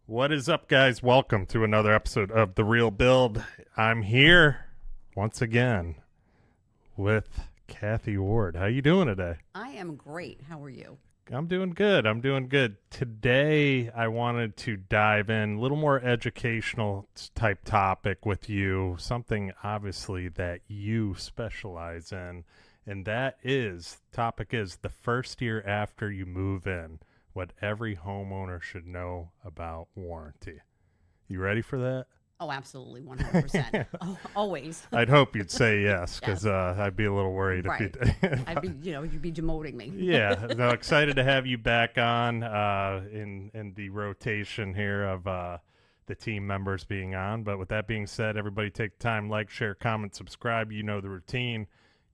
What is up, guys? Welcome to another episode of The Real Build. I'm here once again with Kathy Ward. How you doing today? I am great. How are you? I'm doing good. Today, I wanted to dive in a little more educational type topic with you, something obviously that you specialize in, and topic is the first year after you move in, what every homeowner should know about warranty. You ready for that? Oh, absolutely, 100%. Oh, always. I'd hope you'd say yes, because I'd be a little worried Right. if you did. You'd be demoting me. Yeah, no, excited to have you back on in the rotation here of the team members being on. But with that being said, everybody take the time, like, share, comment, subscribe. You know the routine.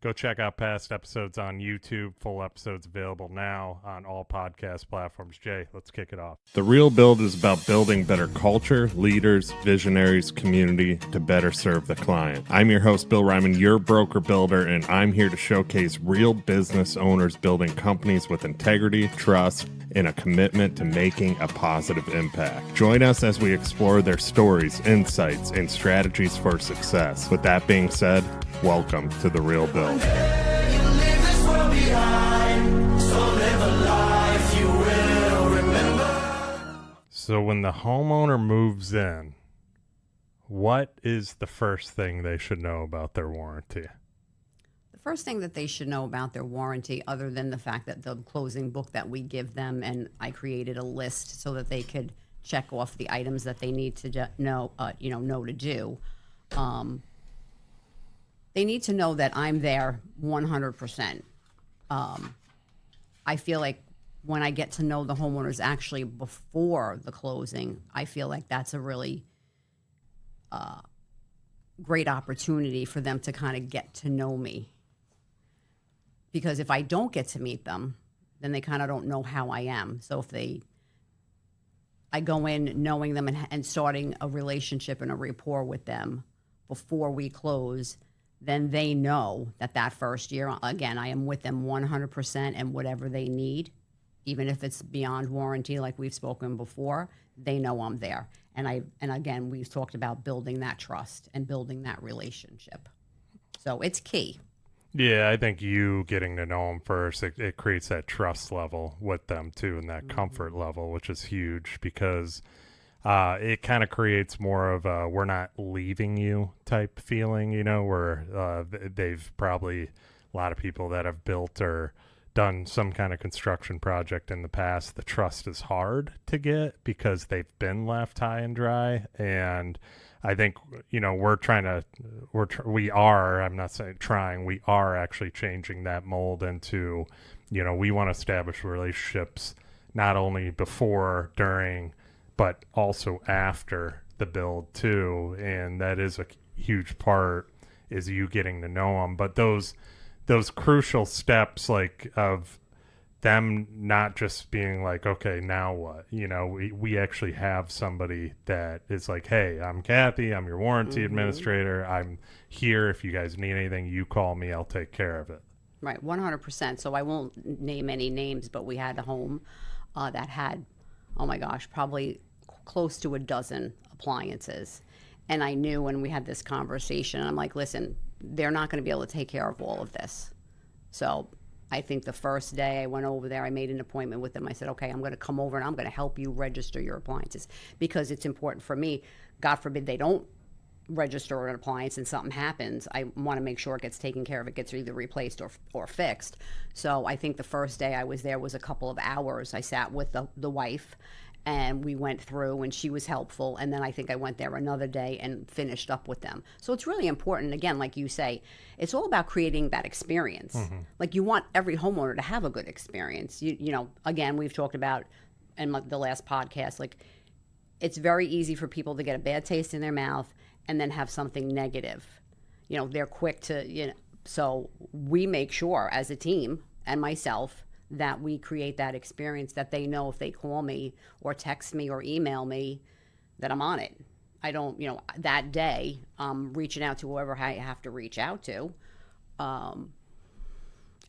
Go check out past episodes on YouTube. Full episodes available now on all podcast platforms. Jay, let's kick it off. The Real Build is about building better culture, leaders, visionaries, community to better serve the client. I'm your host, Bill Ryman, your broker builder, and I'm here to showcase real business owners building companies with integrity, trust, and a commitment to making a positive impact. Join us as we explore their stories, insights, and strategies for success. With that being said, welcome to The Real Build. So when the homeowner moves in, what is the first thing they should know about their warranty? The first thing that they should know about their warranty, other than the fact that the closing book that we give them, and I created a list so that they could check off the items that they need to know to do. They need to know that I'm there 100%. I feel like when I get to know the homeowners actually before the closing, I feel like that's a really great opportunity for them to kind of get to know me. Because if I don't get to meet them, then they kind of don't know how I am. So if I go in knowing them and starting a relationship and a rapport with them before we close, then they know that first year, again, I am with them 100%, and whatever they need, even if it's beyond warranty, like we've spoken before, they know I'm there. And again, we've talked about building that trust and building that relationship. So it's key. Yeah, I think you getting to know them first, it creates that trust level with them too, and that comfort level, which is huge because it kind of creates more of a we're not leaving you type feeling, where they've probably, a lot of people that have built or done some kind of construction project in the past, the trust is hard to get because they've been left high and dry. And I think, we are, I'm not saying trying, we are actually changing that mold into, we want to establish relationships not only before, during, but also after the build too. And that is a huge part, is you getting to know them. But those crucial steps, like of them not just being like, okay, now what? We actually have somebody that is like, hey, I'm Kathy, I'm your warranty administrator. I'm here. If you guys need anything, you call me, I'll take care of it. Right, 100%. So I won't name any names, but we had a home that had, oh my gosh, probably close to a dozen appliances. And I knew when we had this conversation, I'm like, listen, they're not going to be able to take care of all of this. So I think the first day I went over there, I made an appointment with them. I said, okay, I'm going to come over and I'm going to help you register your appliances because it's important for me. God forbid they don't register an appliance and something happens. I want to make sure it gets taken care of. It gets either replaced or fixed. So I think the first day I was there was a couple of hours. I sat with the wife and we went through and she was helpful. And then I think I went there another day and finished up with them. So it's really important. Again, like you say, it's all about creating that experience. Like you want every homeowner to have a good experience. Again, we've talked about in the last podcast, like it's very easy for people to get a bad taste in their mouth and then have something negative. They're quick to, so we make sure as a team and myself that we create that experience that they know if they call me or text me or email me that I'm on it. I don't, that day, reaching out to whoever I have to reach out to. And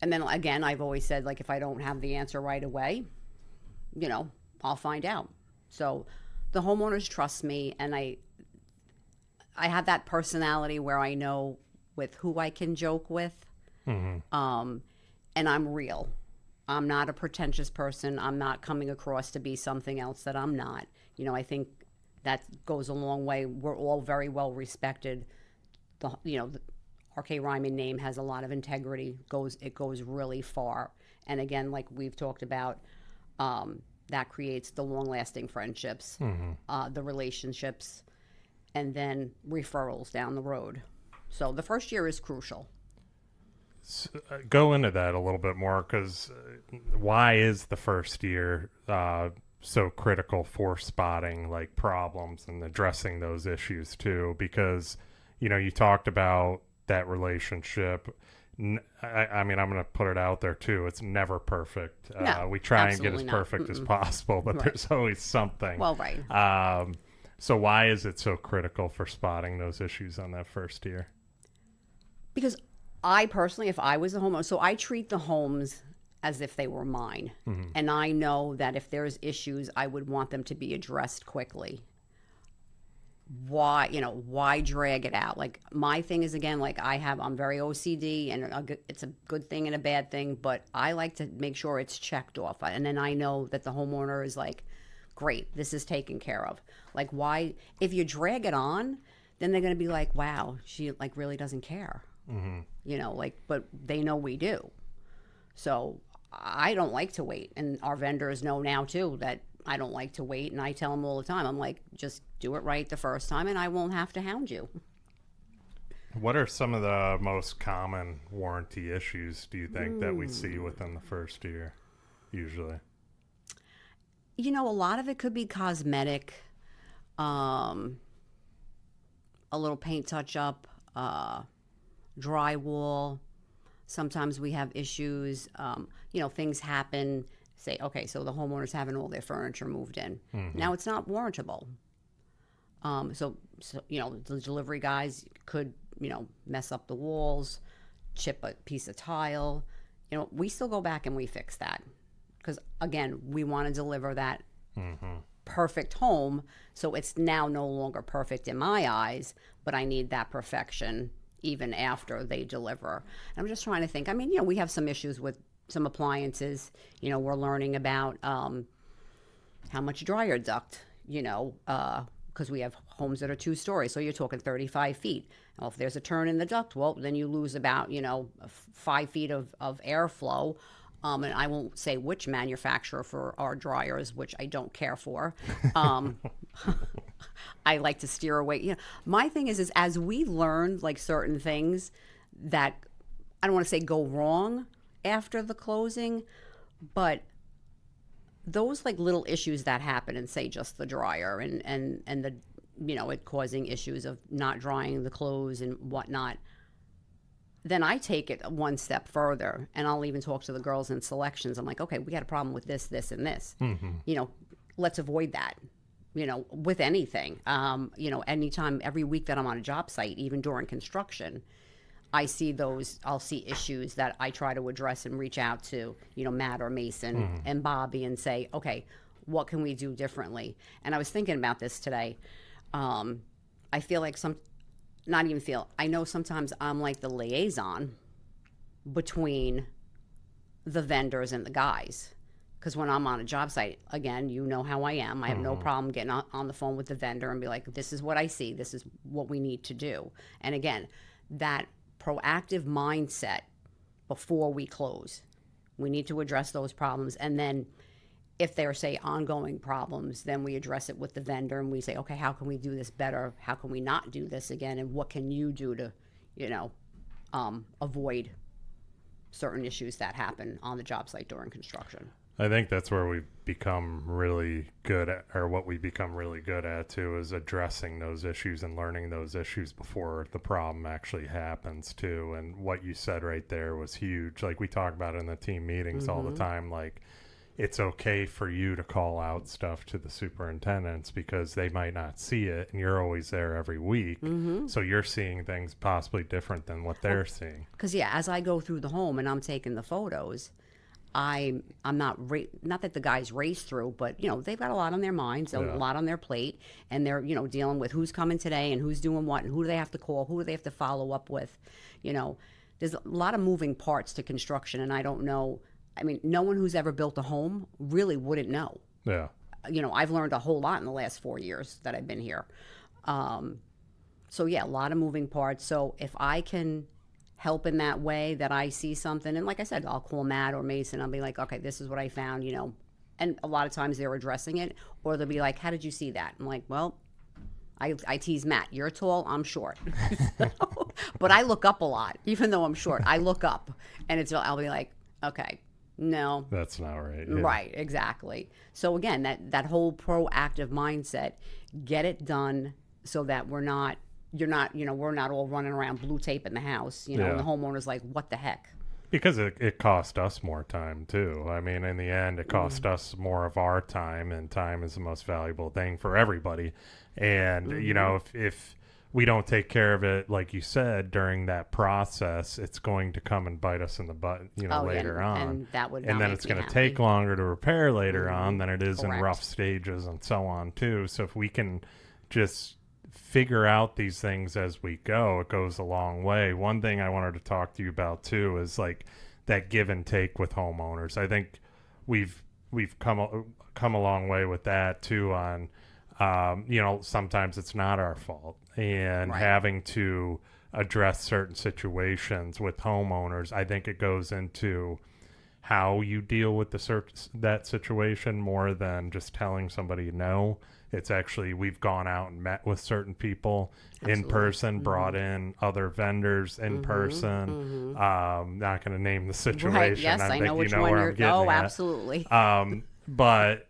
then again, I've always said, like, if I don't have the answer right away, I'll find out. So the homeowners trust me, and I have that personality where I know with who I can joke with, and I'm real. I'm not a pretentious person. I'm not coming across to be something else that I'm not. I think that goes a long way. We're all very well respected. The RK Ryman name has a lot of integrity. It goes really far. And again, like we've talked about, that creates the long-lasting friendships, the relationships, and then referrals down the road. So the first year is crucial. Go into that a little bit more, because why is the first year so critical for spotting like problems and addressing those issues too? Because you talked about that relationship. I mean, I'm going to put it out there too. It's never perfect. No, we try and get as absolutely perfect as possible, but there's always something. Well, right. So why is it so critical for spotting those issues on that first year? Because I personally, if I was a homeowner, so I treat the homes as if they were mine. And I know that if there's issues, I would want them to be addressed quickly. Why drag it out? Like, my thing is, again, like I'm very OCD, and it's a good thing and a bad thing, but I like to make sure it's checked off. And then I know that the homeowner is like, great, this is taken care of. Like, why, if you drag it on, then they're going to be like, wow, she like really doesn't care. But they know we do. So I don't like to wait. And our vendors know now too that I don't like to wait. And I tell them all the time, I'm like, just do it right the first time and I won't have to hound you. What are some of the most common warranty issues, do you think, that we see within the first year usually? A lot of it could be cosmetic, a little paint touch up, drywall. Sometimes we have issues, things happen. Say, okay, so the homeowner's having all their furniture moved in. Now it's not warrantable. So the delivery guys could, mess up the walls, chip a piece of tile. We still go back and we fix that. Because, again, we want to deliver that perfect home. So it's now no longer perfect in my eyes, but I need that perfection even after they deliver. And I'm just trying to think. I mean, we have some issues with some appliances. We're learning about how much dryer duct, because we have homes that are 2 stories. So you're talking 35 feet. Well, if there's a turn in the duct, well, then you lose about, 5 feet of airflow. And I won't say which manufacturer for our dryers, which I don't care for. I like to steer away. My thing is as we learn like certain things that I don't want to say go wrong after the closing, but those like little issues that happen and say just the dryer and the, it causing issues of not drying the clothes and whatnot. Then I take it one step further, and I'll even talk to the girls in selections. I'm like, okay, we got a problem with this, this, and this. Let's avoid that, with anything. Anytime, every week that I'm on a job site, even during construction, I'll see issues that I try to address and reach out to, Matt or Mason and Bobby and say, okay, what can we do differently? And I was thinking about this today. I feel like I know sometimes I'm like the liaison between the vendors and the guys. Because when I'm on a job site, again, you know how I am. I have no problem getting on the phone with the vendor and be like, this is what I see. This is what we need to do. And again, that proactive mindset before we close. We need to address those problems. And then if there are, say, ongoing problems, then we address it with the vendor and we say, okay, how can we do this better? How can we not do this again? And what can you do to, avoid certain issues that happen on the job site during construction? I think that's where we become really good at, or what we become really good at too, is addressing those issues and learning those issues before the problem actually happens too. And what you said right there was huge. Like we talk about in the team meetings all the time, like, it's okay for you to call out stuff to the superintendents because they might not see it and you're always there every week. So you're seeing things possibly different than what they're seeing. Because, as I go through the home and I'm taking the photos, I'm not not that the guys race through, but they've got a lot on their minds, a lot on their plate, and they're dealing with who's coming today and who's doing what and who do they have to call, who do they have to follow up with. There's a lot of moving parts to construction, and I don't know. I mean, no one who's ever built a home really wouldn't know. Yeah. I've learned a whole lot in the last 4 years that I've been here. So yeah, a lot of moving parts. So if I can help in that way, that I see something, and like I said, I'll call Matt or Mason. I'll be like, okay, this is what I found, and a lot of times they're addressing it, or they'll be like, how did you see that? I'm like, well, I tease Matt, you're tall, I'm short. But I look up a lot, even though I'm short. I look up, and I'll be like, okay, no, that's not right. Yeah. Right, exactly. So again, that whole proactive mindset, get it done so that we're not all running around blue tape in the house, and the homeowner's like, what the heck? Because it cost us more time too. I mean, in the end, it cost us more of our time, and time is the most valuable thing for everybody. And if we don't take care of it, like you said, during that process, it's going to come and bite us in the butt, later on. And that would, and then it's going to take longer to repair later on than it is Correct. in rough stages and so on too. So if we can just figure out these things as we go, it goes a long way. One thing I wanted to talk to you about too is like that give and take with homeowners. I think we've come a long way with that too on sometimes it's not our fault, and having to address certain situations with homeowners. I think it goes into how you deal with that situation more than just telling somebody no. It's actually, we've gone out and met with certain people in person, brought in other vendors in person. Not going to name the situation. Right, yes, I think know which one where you're. I'm getting at. Absolutely. But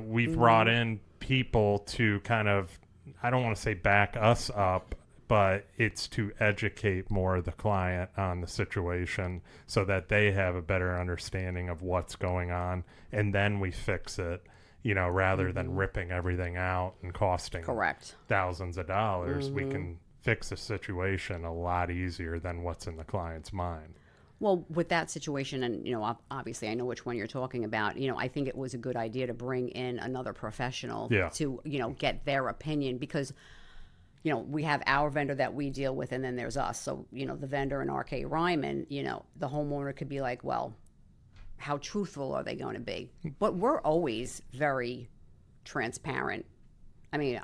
we've brought in people to kind of, I don't want to say back us up, but it's to educate more of the client on the situation so that they have a better understanding of what's going on, and then we fix it. Rather than ripping everything out and costing Correct. thousands of dollars, we can fix the situation a lot easier than what's in the client's mind. Well, with that situation, and obviously I know which one you're talking about. I think it was a good idea to bring in another professional to get their opinion, because we have our vendor that we deal with, and then there's us. So the vendor in RK Ryman, the homeowner could be like, well, how truthful are they going to be? But we're always very transparent. I mean,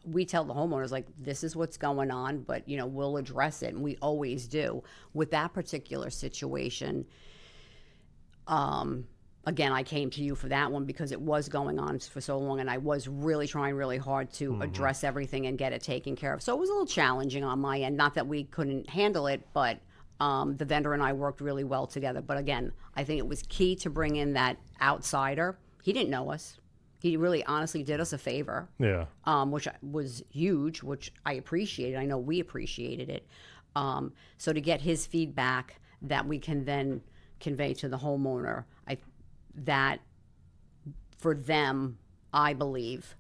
we tell the homeowners, like, this is what's going on, but, we'll address it. And we always do. With that particular situation, again, I came to you for that one because it was going on for so long, and I was really trying really hard to address everything and get it taken care of. So it was a little challenging on my end. Not that we couldn't handle it, but the vendor and I worked really well together. But again, I think it was key to bring in that outsider. He didn't know us. He really honestly did us a favor. Yeah. Which was huge, which I appreciated. I know we appreciated it. So to get his feedback that we can then convey to the homeowner, that for them, I believe,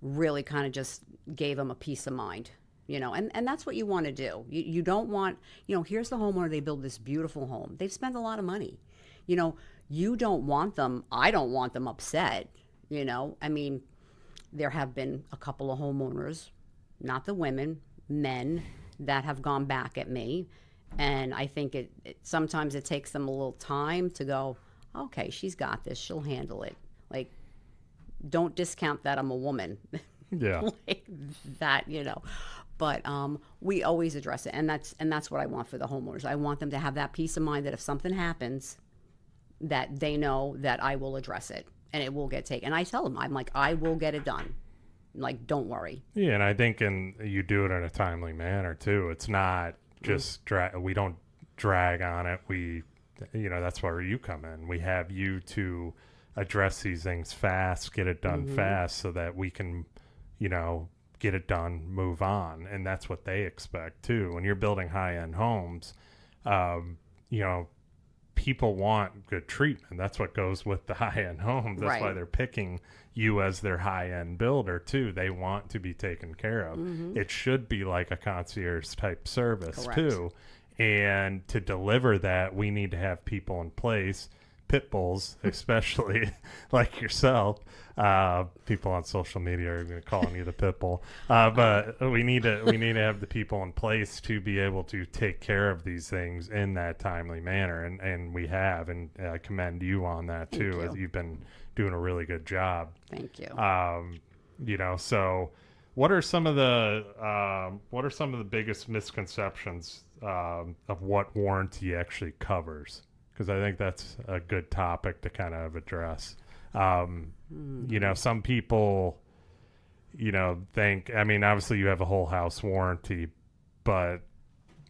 really kind of just gave them a peace of mind. And that's what you want to do. You don't want, here's the homeowner, they build this beautiful home. They've spent a lot of money. You don't want them, I don't want them upset. I mean, there have been a couple of homeowners, not the women, men, that have gone back at me. And I think sometimes it takes them a little time to go, okay, she's got this, she'll handle it. Like, don't discount that I'm a woman. Yeah. Like that, But we always address it, and that's what I want for the homeowners. I want them to have that peace of mind that if something happens, that they know that I will address it and it will get taken. And I tell them, I'm like, I will get it done. Like, don't worry. Yeah, and I think you do it in a timely manner too. It's not just we don't drag on it. That's where you come in. We have you to address these things fast, get it done fast, so that we can, get it done, move on. And that's what they expect too. When you're building high-end homes, people want good treatment. That's what goes with the high-end homes. That's why they're picking you as their high-end builder too. They want to be taken care of. It should be like a concierge type service too. And to deliver that, we need to have people in place pit bulls, especially like yourself. People on social media are going to calling you the pit bull, but we need to have the people in place to be able to take care of these things in that timely manner, and we have, and I commend you on that too, Thank you. as you've been doing a really good job. Thank you. So what are some of the biggest misconceptions of what warranty actually covers? Because I think that's a good topic to kind of address. Some people, think, I mean, obviously you have a whole house warranty, but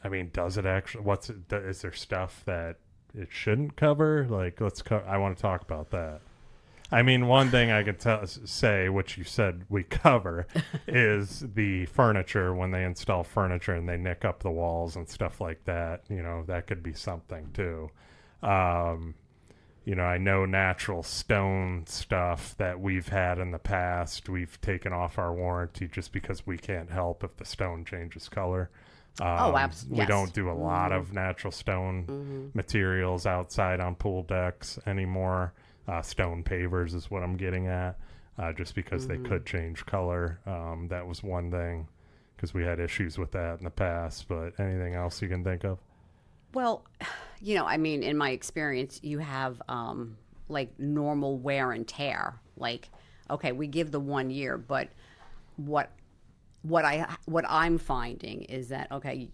I mean, does it actually, is there stuff that it shouldn't cover? Like, I want to talk about that. I mean, one thing I can say, which you said we cover, is the furniture. When they install furniture and they nick up the walls and stuff like that, that could be something too. I know natural stone stuff that we've had in the past, we've taken off our warranty just because we can't help if the stone changes color. Absolutely. We Yes. don't do a lot of natural stone materials outside on pool decks anymore. Stone pavers is what I'm getting at, just because they could change color. That was one thing, because we had issues with that in the past. But anything else you can think of? Well, I mean, in my experience, you have like normal wear and tear. Like, okay, we give the 1 year, but what I'm finding is that, okay,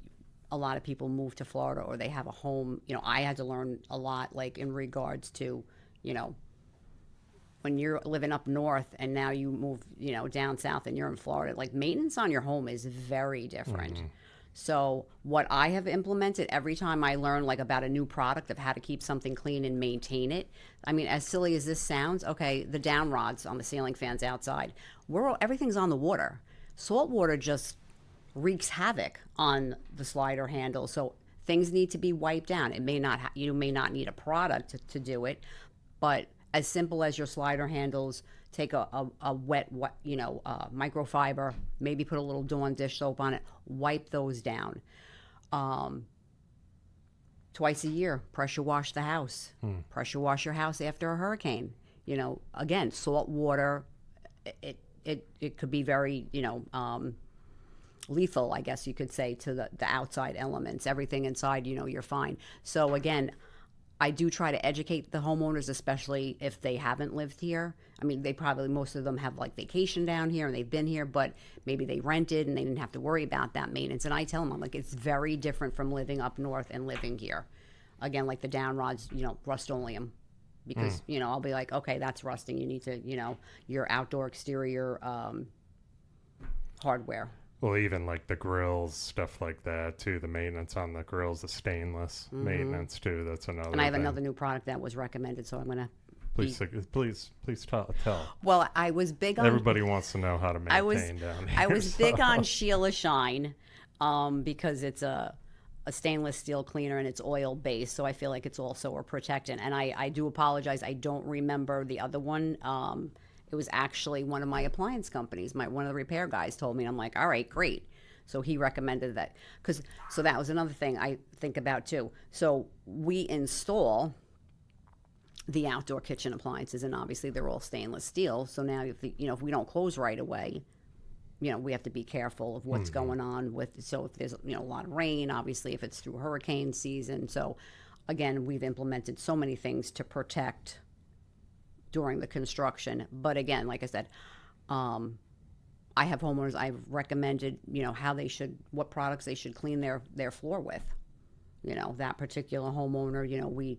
a lot of people move to Florida or they have a home. I had to learn a lot, like in regards to, when you're living up north and now you move, down south and you're in Florida, like maintenance on your home is very different. So what I have implemented every time I learn like about a new product of how to keep something clean and maintain it. I mean, as silly as this sounds, okay, the down rods on the ceiling fans outside, everything's on the water. Salt water just wreaks havoc on the slider handle. So things need to be wiped down. You may not need a product to do it, but as simple as your slider handles, take a wet, microfiber, maybe put a little Dawn dish soap on it, wipe those down. Twice a year, pressure wash the house. Pressure wash your house after a hurricane. Again, salt water, it could be very, lethal, I guess you could say, to the outside elements. Everything inside, you're fine. So again, I do try to educate the homeowners, especially if they haven't lived here. I mean, most of them have like vacation down here and they've been here, but maybe they rented and they didn't have to worry about that maintenance. And I tell them, I'm like, it's very different from living up north and living here. Again, like the down rods, Rust-Oleum. Because, I'll be like, okay, that's rusting. You need to, your outdoor exterior hardware. Well, even like the grills, stuff like that too. The maintenance on the grills, the stainless maintenance too. That's another. And I have thing. another new product that was recommended, so I'm gonna. Please tell. Well, I was big on. Everybody wants to know how to maintain down here. I was big on Sheila Shine, because it's a stainless steel cleaner and it's oil based, so I feel like it's also a protectant. And I do apologize, I don't remember the other one. It was actually one of my appliance companies. One of the repair guys told me, and I'm like, all right, great. So he recommended that. So that was another thing I think about too. So we install the outdoor kitchen appliances, and obviously they're all stainless steel. So now, if we don't close right away, we have to be careful of what's going on with. So if there's a lot of rain, obviously if it's through hurricane season. So again, we've implemented so many things to protect during the construction. But again, like I said, I have homeowners, I've recommended, what products they should clean their floor with. That particular homeowner,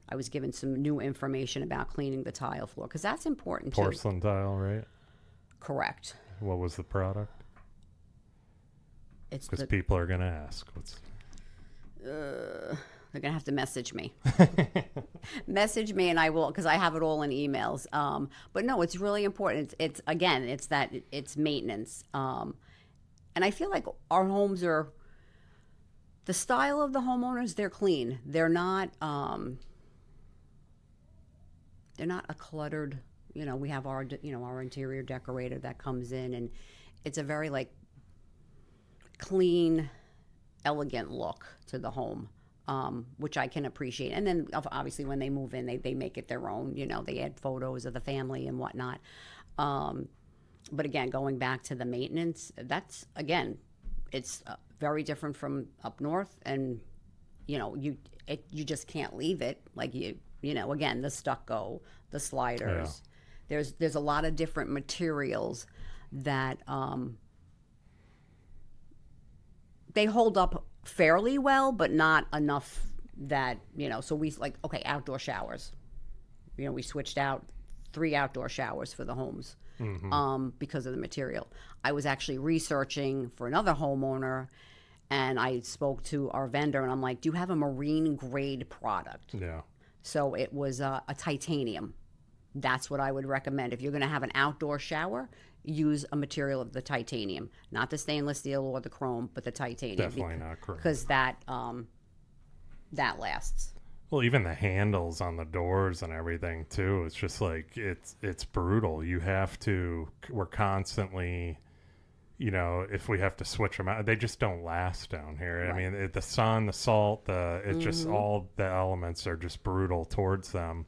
I was given some new information about cleaning the tile floor, because that's important too. Porcelain tile, right? Correct. What was the product? It's because people are going to ask. They're going to have to message me. Message me and I will, because I have it all in emails. But no, it's really important. It's maintenance. And I feel like our homes are, the style of the homeowners, they're clean. They're not a cluttered, we have our interior decorator that comes in, and it's a very like clean, elegant look to the home. which I can appreciate. And then obviously when they move in, they make it their own. You know, they add photos of the family and whatnot. But again, going back to the maintenance, that's again, it's very different from up north, and you know, you just can't leave it. Like you know, again, the stucco, the sliders. Yeah. There's a lot of different materials that they hold up fairly well, but not enough that, you know, so we like, okay, outdoor showers. You know, we switched out 3 outdoor showers for the homes because of the material. I was actually researching for another homeowner, and I spoke to our vendor, and I'm like, do you have a marine grade product? Yeah. So it was a titanium. That's what I would recommend. If you're going to have an outdoor shower, use a material of the titanium, not the stainless steel or the chrome, but the titanium. Definitely not chrome. Because that lasts. Well, even the handles on the doors and everything too. It's just like it's brutal. You have to. We're constantly, you know, if we have to switch them out, they just don't last down here. Right. I mean, the sun, the salt, just all the elements are just brutal towards them.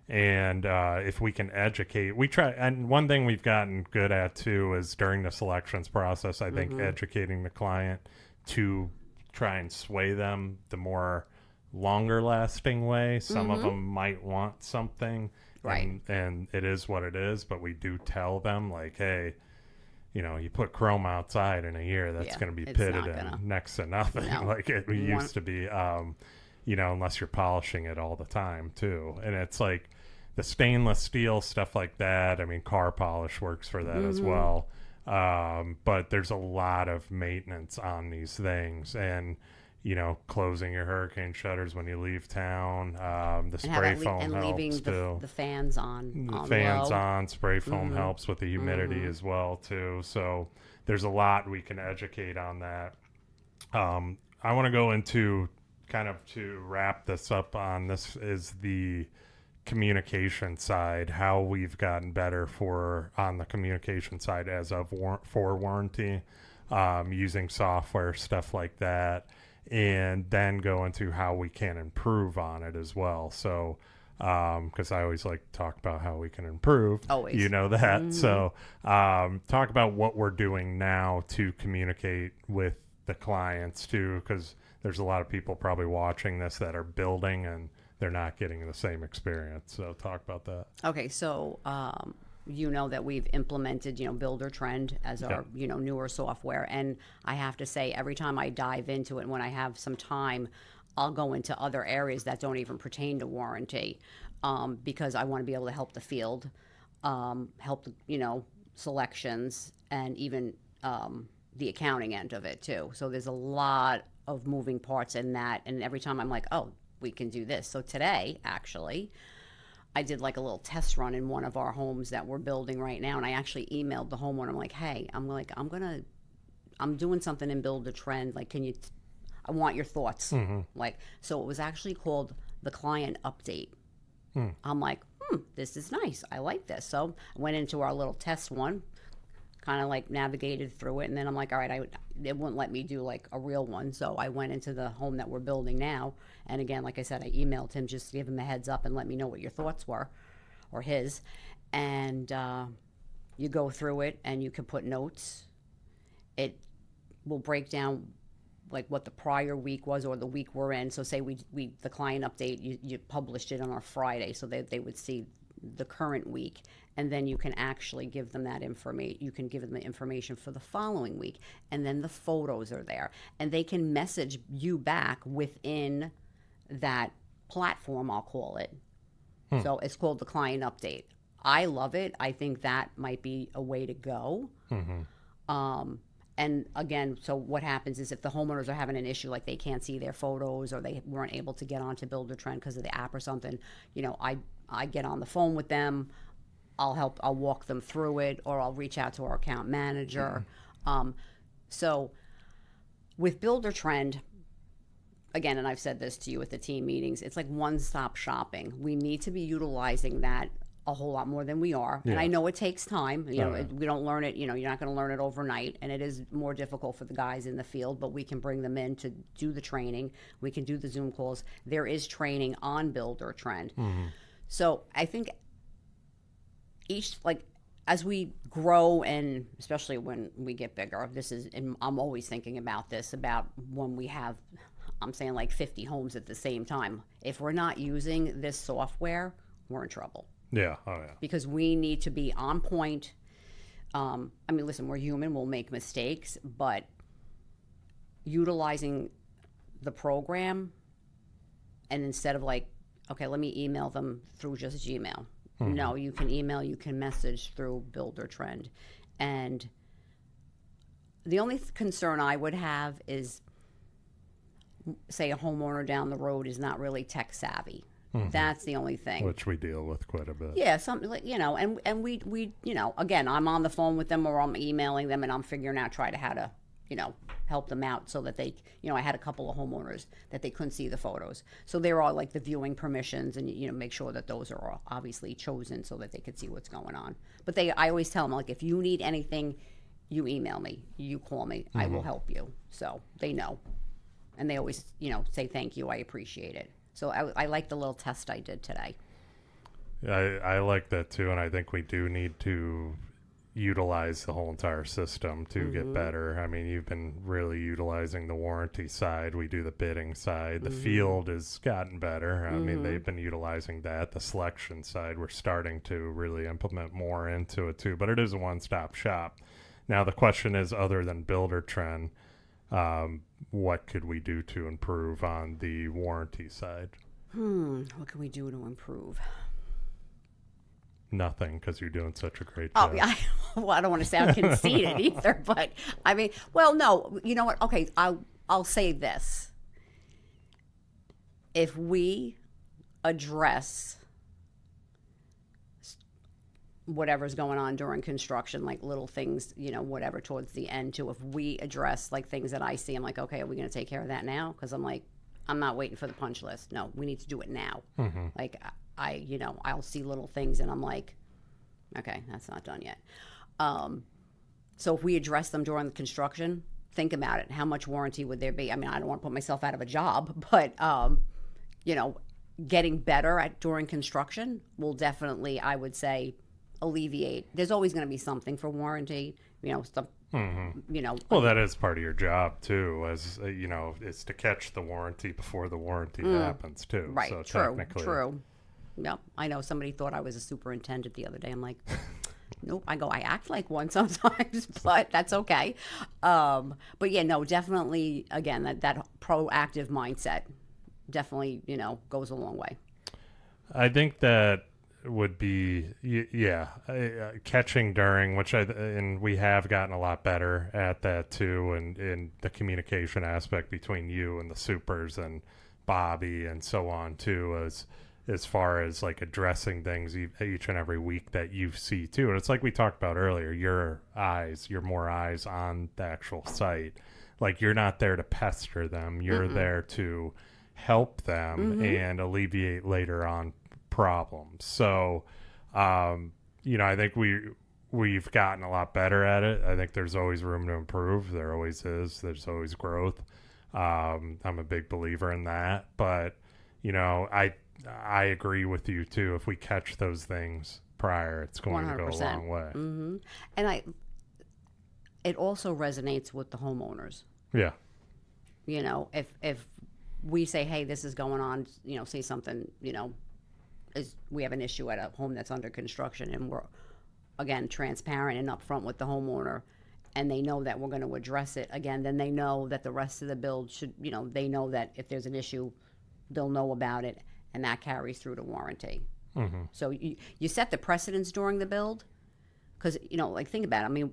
And if we can educate, we try. And one thing we've gotten good at too is during the selections process, I think educating the client to try and sway them the more longer lasting way. Some of them might want something, right? And it is what it is. But we do tell them like, hey, you know, you put chrome outside in a year, that's going to be pitted in next to nothing, like it used to be. You know, unless you're polishing it all the time too. And it's like the stainless steel stuff like that. I mean, car polish works for that as well. But there's a lot of maintenance on these things, and you know, closing your hurricane shutters when you leave town. The spray foam and helps leaving too. The fans on. The fans on. Spray foam helps with the humidity as well too. So there's a lot we can educate on that. I want to go into kind of to wrap this up on this is the communication side, how we've gotten better on the communication side as of for warranty, using software, stuff like that, and then go into how we can improve on it as well. So because I always like to talk about how we can improve. Always. You know that. So talk about what we're doing now to communicate with the clients too, because there's a lot of people probably watching this that are building and they're not getting the same experience. So talk about that. Okay, so you know that we've implemented, you know, Builder Trend as our, you know, newer software. And I have to say, every time I dive into it, and when I have some time, I'll go into other areas that don't even pertain to warranty, because I want to be able to help the field, help, you know, selections, and even the accounting end of it too. So there's a lot of moving parts in that, and every time I'm like, oh, we can do this. So today, actually, I did like a little test run in one of our homes that we're building right now, and I actually emailed the homeowner. I'm like, hey, I'm doing something in Build a Trend. Like, I want your thoughts. Like, so it was actually called the client update. I'm like, this is nice. I like this. So I went into our little test one, kind of like navigated through it, and then I'm like, all right, it wouldn't let me do like a real one, so I went into the home that we're building now, and again, like I said, I emailed him just to give him a heads up and let me know what your thoughts were, or his, and you go through it and you can put notes. It will break down like what the prior week was or the week we're in. So say we the client update, you published it on our Friday, so they would see the current week, and then you can actually give them that information. You can give them the information for the following week, and then the photos are there, and they can message you back within that platform, I'll call it. So it's called the client update. I love it. I think that might be a way to go. And again, so what happens is if the homeowners are having an issue, like they can't see their photos or they weren't able to get onto Builder Trend because of the app or something, you know, I get on the phone with them. I'll walk them through it, or I'll reach out to our account manager. So with Builder Trend, again, and I've said this to you at the team meetings, it's like one-stop shopping. We need to be utilizing that a whole lot more than we are. And Yeah. I know it takes time. You know, Oh, yeah. we don't learn it, you're not going to learn it overnight. And it is more difficult for the guys in the field, but we can bring them in to do the training. We can do the Zoom calls. There is training on Builder Trend. So I think as we grow, and especially when we get bigger, and I'm always thinking about this, about when we have, I'm saying like 50 homes at the same time. If we're not using this software, we're in trouble. Yeah. Oh, yeah. Because we need to be on point. I mean, listen, we're human, we'll make mistakes, but utilizing the program, and instead of like, okay, let me email them through just Gmail. No, you can email, you can message through Builder Trend. And the only concern I would have is, say, a homeowner down the road is not really tech savvy. That's the only thing. Which we deal with quite a bit. Yeah, something like, and we again, I'm on the phone with them, or I'm emailing them, and I'm figuring out how to help them out, so that they, I had a couple of homeowners that they couldn't see the photos, so they're all like the viewing permissions, and make sure that those are all obviously chosen so that they could see what's going on. But I always tell them, like, if you need anything, you email me, you call me, I will help you. So they know, and they always say thank you, I appreciate it. So I like the little test I did today. I like that too, and I think we do need to utilize the whole entire system to get better. I mean, you've been really utilizing the warranty side. We do the bidding side. The field has gotten better. I mean, they've been utilizing that. The selection side, we're starting to really implement more into it too, but it is a one-stop shop. Now, the question is, other than Builder Trend, what could we do to improve on the warranty side? What can we do to improve? Nothing, because you're doing such a great job. Oh, yeah. Well, I don't want to sound conceited either, but I mean, well, no, you know what? Okay, I'll say this. If we address whatever's going on during construction, like little things, whatever towards the end too, if we address like things that I see, I'm like, okay, are we going to take care of that now? Because I'm like, I'm not waiting for the punch list. No, we need to do it now. Like, I'll see little things and I'm like, okay, that's not done yet. So if we address them during the construction, think about it. How much warranty would there be? I mean, I don't want to put myself out of a job, but, getting better at during construction will definitely, I would say, alleviate. There's always going to be something for warranty, some, Well, that is part of your job too, as is to catch the warranty before the warranty happens too. Right. So True. technically, True. Yep. I know somebody thought I was a superintendent the other day. I'm like, nope. I act like one sometimes, but that's okay. But yeah, no, definitely. Again, that proactive mindset definitely, goes a long way. I think that would be catching during, which and we have gotten a lot better at that too, and in the communication aspect between you and the supers and Bobby and so on too, as far as like addressing things each and every week that you see too. And it's like we talked about earlier, you're more eyes on the actual site. Like, you're not there to pester them, you're there to help them and alleviate later on problems. So I think we've gotten a lot better at it. I think there's always room to improve. There always is. There's always growth. I'm a big believer in that, but I agree with you too. If we catch those things prior, it's going 100%. To go a long way. And it also resonates with the homeowners. Yeah. If we say, hey, this is going on, say something, is we have an issue at a home that's under construction, and we're, again, transparent and upfront with the homeowner, and they know that we're going to address it, again, then they know that the rest of the build should, they know that if there's an issue, they'll know about it, and that carries through to warranty. So you set the precedence during the build, because, like, think about it. I mean,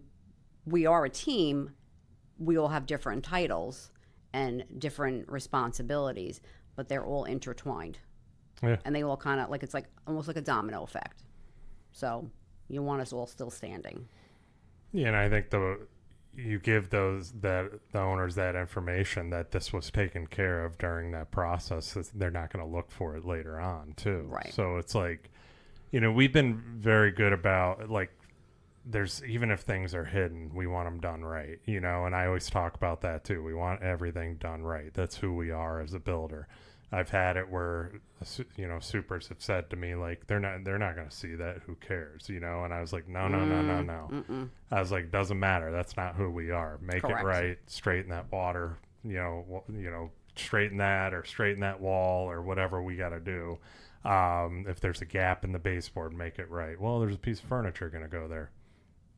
we are a team. We all have different titles and different responsibilities, but they're all intertwined. Yeah. And they all kind of, like, it's like almost like a domino effect. So you want us all still standing. Yeah, and I think you give the owners that information that this was taken care of during that process, they're not going to look for it later on too. Right. So it's like, We've been very good about, like, there's, even if things are hidden, we want them done right, and I always talk about that too. We want everything done right. That's who we are as a builder. I've had it where, supers have said to me, like, they're not going to see that. Who cares? And I was like, no. Mm-mm. I was like, doesn't matter. That's not who we are. Make Correct. it right. Straighten that water, straighten that, or straighten that wall, or whatever we got to do. If there's a gap in the baseboard, make it right. Well, there's a piece of furniture going to go there.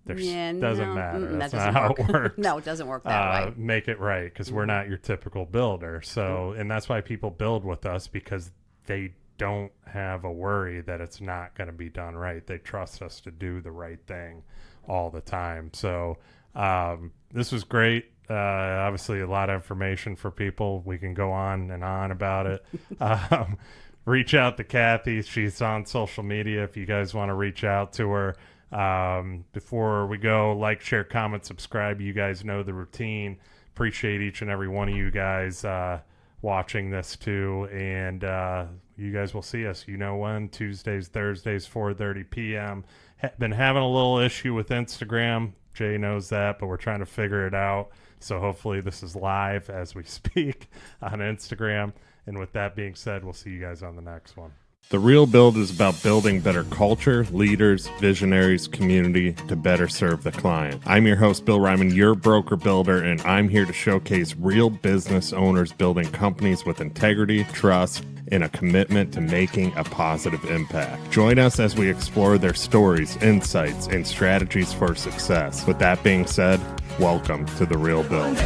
Doesn't matter. That's not how it works. No, it doesn't work that way. Make it right, because we're not your typical builder. So, and that's why people build with us, because they don't have a worry that it's not going to be done right. They trust us to do the right thing all the time. So this was great. Obviously, a lot of information for people. We can go on and on about it. Reach out to Kathy. She's on social media if you guys want to reach out to her. Before we go, like, share, comment, subscribe. You guys know the routine. Appreciate each and every one of you guys watching this too, and you guys will see us when, Tuesdays, Thursdays, 4:30 p.m. Been having a little issue with Instagram. Jay knows that, but we're trying to figure it out, so hopefully this is live as we speak on Instagram. And with that being said, we'll see you guys on the next one. The Real Build is about building better culture, leaders, visionaries, community to better serve the client. I'm your host, Bill Ryman, your broker builder, and I'm here to showcase real business owners building companies with integrity, trust, and a commitment to making a positive impact. Join us as we explore their stories, insights, and strategies for success. With that being said, welcome to The Real Build.